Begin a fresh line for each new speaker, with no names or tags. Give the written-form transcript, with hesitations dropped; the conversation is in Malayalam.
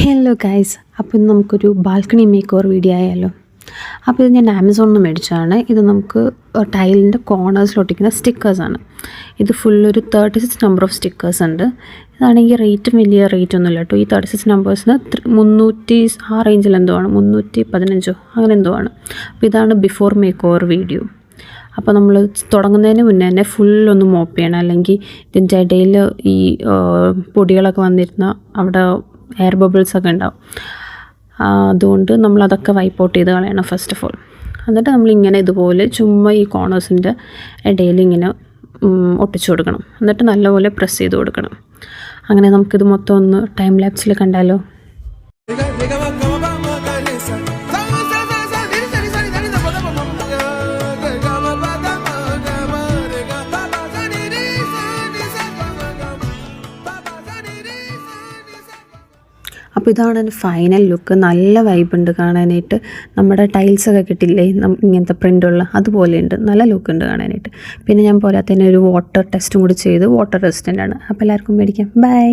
ഹലോ ഗൈസ്, അപ്പോൾ ഇന്ന് നമുക്കൊരു ബാൽക്കണി മേക്ക് ഓവർ വീഡിയോ ആയാലോ. അപ്പോൾ ഇത് ഞാൻ ആമസോണിൽ നിന്ന് മേടിച്ചതാണ്. ഇത് നമുക്ക് ടൈലിൻ്റെ കോർണേഴ്സിൽ ഒട്ടിക്കുന്ന സ്റ്റിക്കേഴ്സാണ്. ഇത് ഫുള്ളൊരു 36 നമ്പർ ഓഫ് സ്റ്റിക്കേഴ്സ് ഉണ്ട്. ഇതാണെങ്കിൽ റേറ്റും വലിയ റേറ്റ് ഒന്നുമില്ല കേട്ടോ. ഈ 36 നമ്പേഴ്സിന് 300 ആ റേഞ്ചിൽ എന്തോ ആണ്, 315 അങ്ങനെ എന്തോ ആണ്. അപ്പോൾ ഇതാണ് ബിഫോർ മേക്ക് ഓവർ വീഡിയോ. അപ്പോൾ നമ്മൾ തുടങ്ങുന്നതിന് മുന്നേ തന്നെ ഫുള്ളൊന്ന് മോപ്പ് ചെയ്യണം, അല്ലെങ്കിൽ ഇതിൻ്റെ ഇടയിൽ ഈ പൊടികളൊക്കെ വന്നിരുന്ന അവിടെ എയർ ബബിൾസൊക്കെ ഉണ്ടാവും. അതുകൊണ്ട് നമ്മളതൊക്കെ വൈപ്പ് ഔട്ട് ചെയ്ത് കളയണം ഫസ്റ്റ് ഓഫ് ഓൾ. എന്നിട്ട് നമ്മളിങ്ങനെ ഇതുപോലെ ചുമ്മാ ഈ കോർണേഴ്സിൻ്റെ ഇടയിൽ ഇങ്ങനെ ഒട്ടിച്ചു കൊടുക്കണം. എന്നിട്ട് നല്ലപോലെ പ്രസ് ചെയ്ത് കൊടുക്കണം. അങ്ങനെ നമുക്കിത് മൊത്തം ഒന്ന് ടൈം ലാപ്സിൽ കണ്ടാലോ. അപ്പോൾ ഇതാണ് എൻ്റെ ഫൈനൽ ലുക്ക്. നല്ല വൈബുണ്ട് കാണാനായിട്ട്. നമ്മുടെ ടൈൽസൊക്കെ കിട്ടില്ലേ ഇങ്ങനത്തെ പ്രിൻ്റുള്ള, അതുപോലെയുണ്ട്. നല്ല ലുക്കുണ്ട് കാണാനായിട്ട്. പിന്നെ ഞാൻ പോരാത്തതിന് ഒരു വാട്ടർ ടെസ്റ്റും കൂടി ചെയ്ത് വാട്ടർ റെസിസ്റ്റൻ്റ് ആണ്. അപ്പോൾ എല്ലാവർക്കും മേടിക്കാം. ബൈ.